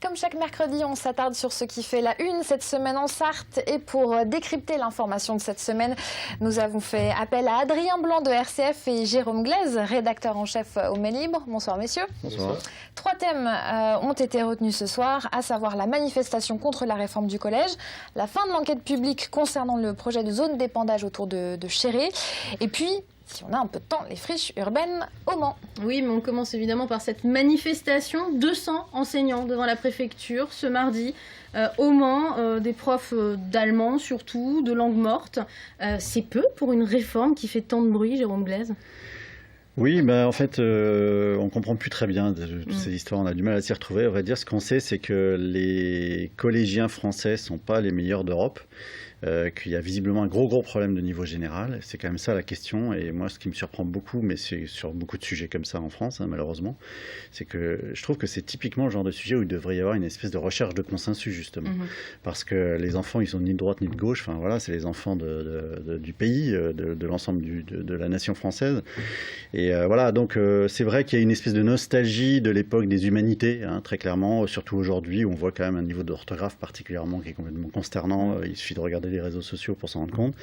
Comme chaque mercredi, on s'attarde sur ce qui fait la une cette semaine en Sarthe. Et pour décrypter l'information de cette semaine, nous avons fait appel à Adrien Blanc de RCF et Jérôme Glaise, rédacteur en chef au Mail Libre. Bonsoir messieurs. Bonsoir. 3 thèmes ont été retenus ce soir, à savoir la manifestation contre la réforme du collège, la fin de l'enquête publique concernant le projet de zone d'épandage autour de Chéré, et puis, si on a un peu de temps, les friches urbaines au Mans. Oui, mais on commence évidemment par cette manifestation. 200 enseignants devant la préfecture ce mardi au Mans, des profs d'allemand surtout, de langue morte. C'est peu pour une réforme qui fait tant de bruit, Jérôme Glaise? Oui, en fait, on comprend plus très bien toutes ces histoires, on a du mal à s'y retrouver. On va dire, ce qu'on sait, c'est que les collégiens français sont pas les meilleurs d'Europe. Qu'il y a visiblement un gros problème de niveau général. C'est quand même ça la question. Et moi, ce qui me surprend beaucoup, mais c'est sur beaucoup de sujets comme ça en France, hein, malheureusement, c'est que je trouve que c'est typiquement le genre de sujet où il devrait y avoir une espèce de recherche de consensus, justement. Parce que les enfants, ils sont ni de droite ni de gauche. Enfin, voilà, c'est les enfants du pays, de l'ensemble de la nation française. Et voilà, donc c'est vrai qu'il y a une espèce de nostalgie de l'époque des humanités, hein, très clairement. Surtout aujourd'hui, où on voit quand même un niveau d'orthographe particulièrement qui est complètement consternant. Il suffit de regarder les réseaux sociaux pour s'en rendre compte.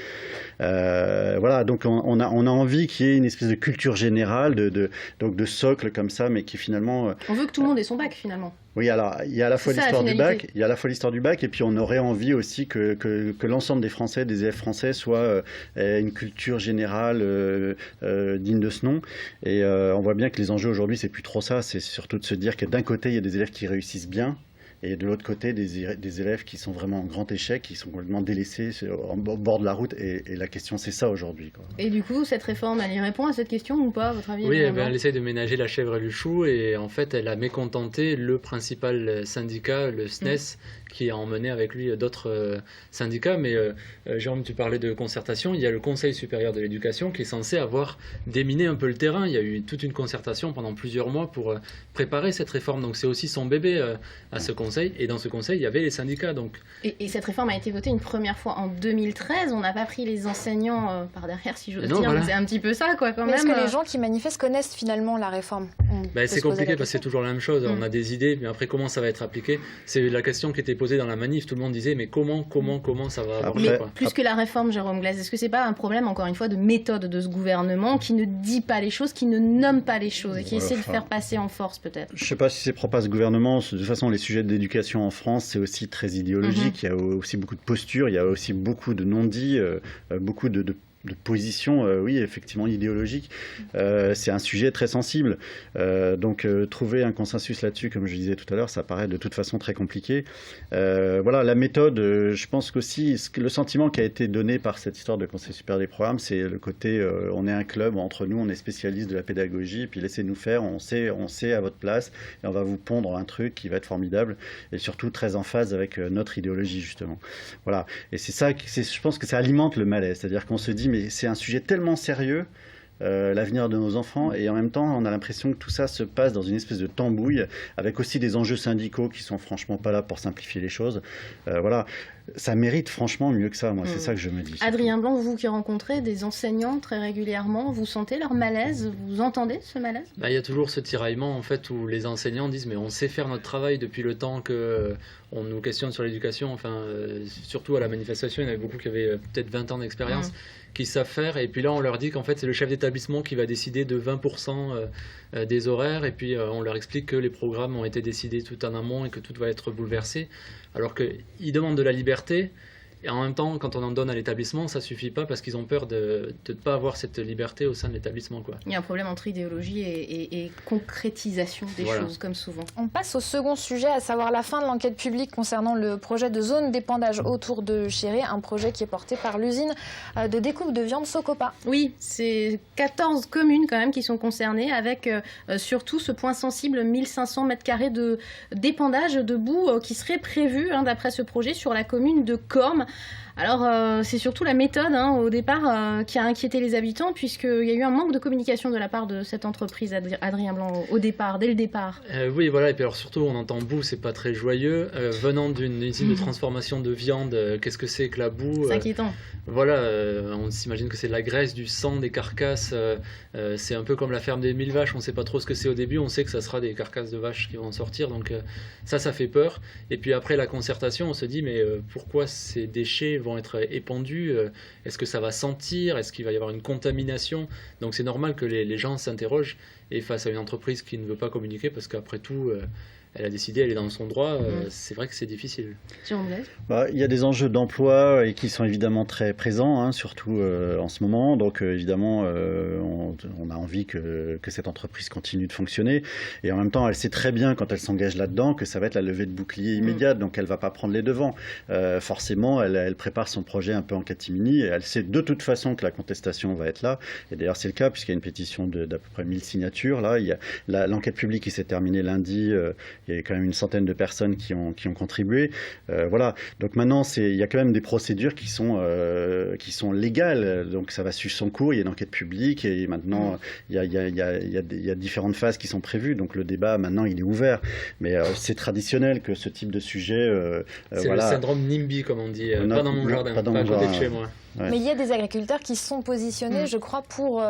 Voilà, donc on a envie qu'il y ait une espèce de culture générale, donc de socle comme ça, mais qui finalement... On veut que tout le monde ait son bac, finalement. Oui, alors il y a à la fois l'histoire du bac, il y a à la fois l'histoire du bac, et puis on aurait envie aussi que l'ensemble des Français, des élèves français, soient une culture générale digne de ce nom. Et on voit bien que les enjeux aujourd'hui, c'est plus trop ça. C'est surtout de se dire que d'un côté, il y a des élèves qui réussissent bien, et de l'autre côté, des élèves qui sont vraiment en grand échec, qui sont complètement délaissés au bord de la route. Et la question, c'est ça aujourd'hui, quoi. Et du coup, cette réforme, elle y répond à cette question ou pas, à votre avis? Oui, elle essaye de ménager la chèvre et le chou. Et en fait, elle a mécontenté le principal syndicat, le SNES, qui a emmené avec lui d'autres syndicats. Mais Jérôme, tu parlais de concertation. Il y a le Conseil supérieur de l'éducation qui est censé avoir déminé un peu le terrain. Il y a eu toute une concertation pendant plusieurs mois pour préparer cette réforme. Donc c'est aussi son bébé à ce conseil. Et dans ce conseil, il y avait les syndicats. Donc. Et cette réforme a été votée une première fois en 2013. On n'a pas pris les enseignants par derrière, si j'ose dire. Voilà. C'est un petit peu ça, quoi, quand Mais même. Est-ce que les gens qui manifestent connaissent finalement la réforme? C'est compliqué parce que c'est toujours la même chose. On a des idées, mais après, comment ça va être appliqué? C'est la question qui était posée dans la manif. Tout le monde disait, mais comment ça va aborder, quoi. Plus que la réforme, Jérôme Glaise, est-ce que c'est pas un problème, encore une fois, de méthode de ce gouvernement qui ne dit pas les choses, qui ne nomme pas les choses et qui essaie de faire passer en force, peut-être? Je ne sais pas si c'est propre à ce gouvernement. De toute façon, les sujets d'éducation en France, c'est aussi très idéologique. Il y a aussi beaucoup de postures, il y a aussi beaucoup de non-dits, beaucoup de position, oui, effectivement idéologique. C'est un sujet très sensible. Donc trouver un consensus là-dessus, comme je disais tout à l'heure, ça paraît de toute façon très compliqué. Voilà, la méthode, je pense qu'aussi, le sentiment qui a été donné par cette histoire de Conseil supérieur des programmes, c'est le côté, on est un club, entre nous, on est spécialiste de la pédagogie, puis laissez-nous faire, on sait à votre place, et on va vous pondre un truc qui va être formidable, et surtout très en phase avec notre idéologie, justement. Voilà. Et c'est ça, je pense que ça alimente le malaise, c'est-à-dire qu'on se dit, mais c'est un sujet tellement sérieux, l'avenir de nos enfants, et en même temps on a l'impression que tout ça se passe dans une espèce de tambouille, avec aussi des enjeux syndicaux qui sont franchement pas là pour simplifier les choses. Voilà, ça mérite franchement mieux que ça, moi, c'est ça que je me dis. Adrien Blanc, vous qui rencontrez des enseignants très régulièrement, vous sentez leur malaise? Vous entendez ce malaise? Il y a toujours ce tiraillement, en fait, où les enseignants disent, mais on sait faire notre travail depuis le temps que on nous questionne sur l'éducation. Enfin, surtout à la manifestation, il y en avait beaucoup qui avaient peut-être 20 ans d'expérience, qui savent faire, et puis là on leur dit qu'en fait c'est le chef d'établissement qui va décider de 20% des horaires, et puis on leur explique que les programmes ont été décidés tout en amont et que tout va être bouleversé, alors qu'ils demandent de la liberté, et en même temps quand on en donne à l'établissement ça suffit pas parce qu'ils ont peur de ne pas avoir cette liberté au sein de l'établissement, quoi. Il y a un problème entre idéologie et concrétisation des choses, comme souvent. On passe au second sujet, à savoir la fin de l'enquête publique concernant le projet de zone d'épandage autour de Chéré, un projet qui est porté par l'usine de découpe de viande Socopa. Oui, c'est 14 communes quand même qui sont concernées, avec surtout ce point sensible, 1500 m² d'épandage de boue qui serait prévu, d'après ce projet, sur la commune de Cormes. Alors, c'est surtout la méthode, au départ, qui a inquiété les habitants, puisqu'il y a eu un manque de communication de la part de cette entreprise, Adrien Blanc, au départ, dès le départ. Oui, voilà, et puis alors surtout, on entend boue, c'est pas très joyeux. Venant d'une usine de transformation de viande, qu'est-ce que c'est que la boue? C'est inquiétant. Voilà, on s'imagine que c'est de la graisse, du sang, des carcasses. C'est un peu comme la ferme des 1000 vaches, on sait pas trop ce que c'est au début, on sait que ça sera des carcasses de vaches qui vont en sortir, donc ça fait peur. Et puis après la concertation, on se dit, mais pourquoi ces déchets vont être épandus? Est-ce que ça va sentir? Est-ce qu'il va y avoir une contamination? Donc c'est normal que les gens s'interrogent, et face à une entreprise qui ne veut pas communiquer, parce qu'après tout, elle a décidé, elle est dans son droit, c'est vrai que c'est difficile. Il y a des enjeux d'emploi et qui sont évidemment très présents, surtout en ce moment. Donc évidemment, on a envie que cette entreprise continue de fonctionner. Et en même temps, elle sait très bien, quand elle s'engage là-dedans, que ça va être la levée de bouclier immédiate. Donc elle ne va pas prendre les devants. Forcément, elle prépare son projet un peu en catimini. Et elle sait de toute façon que la contestation va être là. Et d'ailleurs, c'est le cas, puisqu'il y a une pétition d'à peu près 1000 signatures. Là, il y a l'enquête publique qui s'est terminée lundi. Il y a quand même une centaine de personnes qui ont contribué. Voilà. Donc maintenant, il y a quand même des procédures qui sont légales. Donc ça va suivre son cours. Il y a une enquête publique et maintenant, il y a différentes phases qui sont prévues. Donc le débat, maintenant, il est ouvert. Mais c'est traditionnel que ce type de sujet... c'est le syndrome NIMBY, comme on dit. Pas dans mon jardin, pas à côté de chez moi. Ouais. Mais il y a des agriculteurs qui sont positionnés, je crois, pour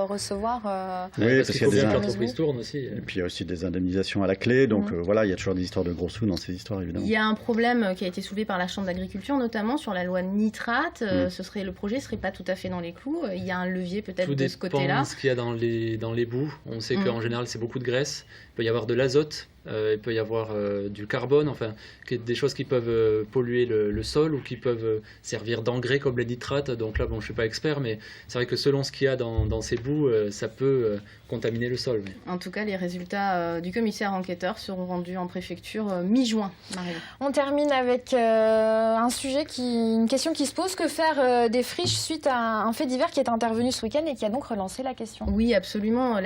recevoir... Oui, parce qu'il faut bien que l'entreprise tourne aussi. Et puis il y a aussi des indemnisations à la clé. Donc voilà, il y a toujours des histoires de gros sous dans ces histoires, évidemment. Il y a un problème qui a été soulevé par la Chambre d'agriculture, notamment sur la loi nitrate. Le projet ne serait pas tout à fait dans les clous. Il y a un levier peut-être de ce côté-là. Tout dépend de ce qu'il y a dans les boues. On sait qu'en général, c'est beaucoup de graisse. Il peut y avoir de l'azote. Il peut y avoir du carbone, enfin des choses qui peuvent polluer le sol ou qui peuvent servir d'engrais comme les nitrates. Donc là, bon, je ne suis pas expert, mais c'est vrai que selon ce qu'il y a dans ces boues, ça peut contaminer le sol. Mais... En tout cas, les résultats du commissaire enquêteur seront rendus en préfecture mi-juin. Marion. On termine avec une question qui se pose. Que faire des friches suite à un fait divers qui est intervenu ce week-end et qui a donc relancé la question? Oui, absolument.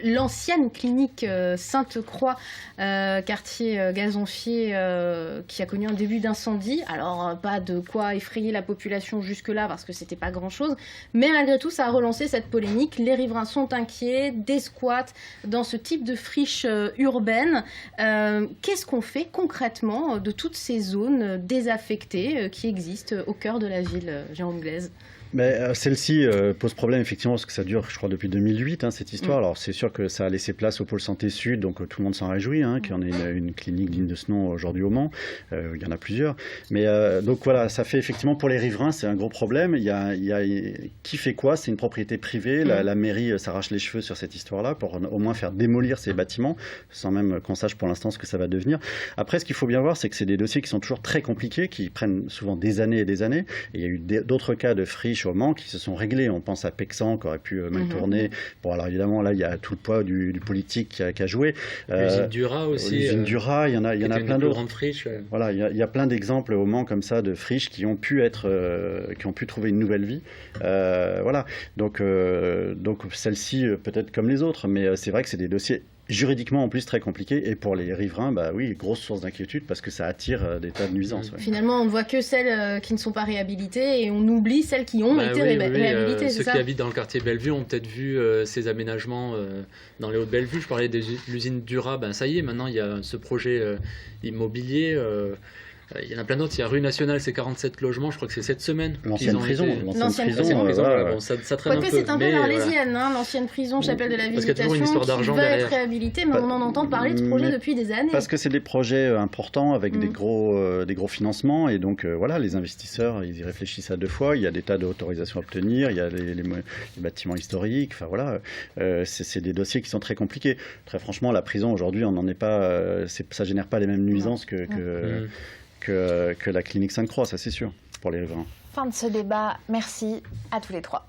L'ancienne clinique Sainte-Croix, quartier gazonfier, qui a connu un début d'incendie. Alors, pas de quoi effrayer la population jusque-là, parce que c'était pas grand-chose. Mais malgré tout, ça a relancé cette polémique. Les riverains sont inquiets des squats dans ce type de friche urbaine. Qu'est-ce qu'on fait concrètement de toutes ces zones désaffectées qui existent au cœur de la ville, Jérôme Glaise? Mais celle-ci pose problème effectivement parce que ça dure, je crois, depuis 2008 cette histoire. Alors c'est sûr que ça a laissé place au pôle santé sud, donc tout le monde s'en réjouit, qu'il y en ait une clinique digne de ce nom aujourd'hui au Mans. Il y en a plusieurs. Mais donc voilà, ça fait effectivement pour les riverains, c'est un gros problème. Qui fait quoi? C'est une propriété privée. La mairie s'arrache les cheveux sur cette histoire-là pour au moins faire démolir ces bâtiments, sans même qu'on sache pour l'instant ce que ça va devenir. Après, ce qu'il faut bien voir, c'est que c'est des dossiers qui sont toujours très compliqués, qui prennent souvent des années et des années. Et il y a eu d'autres cas de friches au Mans qui se sont réglés. On pense à Pexan qui aurait pu mal tourner. Bon, alors évidemment, là, il y a tout le poids du politique qui a joué. L'usine du Raz aussi. L'usine du Raz, il y en a plein d'autres. Voilà, il y a plein d'exemples au Mans comme ça de friches qui ont pu trouver une nouvelle vie. Voilà. Donc celle-ci, peut-être comme les autres, mais c'est vrai que c'est des dossiers juridiquement en plus très compliqué, et pour les riverains, oui, grosse source d'inquiétude parce que ça attire des tas de nuisances. Ouais. Finalement, on ne voit que celles qui ne sont pas réhabilitées et on oublie celles qui ont été réhabilitées. Ceux qui habitent dans le quartier Bellevue ont peut-être vu ces aménagements dans les Hauts-de-Bellevue. Je parlais de l'usine du Raz, ça y est, maintenant il y a ce projet immobilier. Il y en a plein d'autres. Il y a Rue Nationale, c'est 47 logements. Je crois que c'est cette semaine. L'ancienne prison. Bon, ça traîne un peu. C'est un peu l'arlésienne, l'ancienne prison, chapelle de la Visitation, qui va être réhabilitée, mais on en entend parler de ce projet depuis des années. Parce que c'est des projets importants avec des gros financements, et donc voilà, les investisseurs, ils y réfléchissent à deux fois. Il y a des tas d'autorisations à obtenir, il y a les bâtiments historiques. Enfin voilà, c'est des dossiers qui sont très compliqués. Très franchement, la prison aujourd'hui, on n'en est pas. Ça génère pas les mêmes nuisances que la clinique Sainte-Croix, ça c'est sûr, pour les riverains. Fin de ce débat. Merci à tous les trois.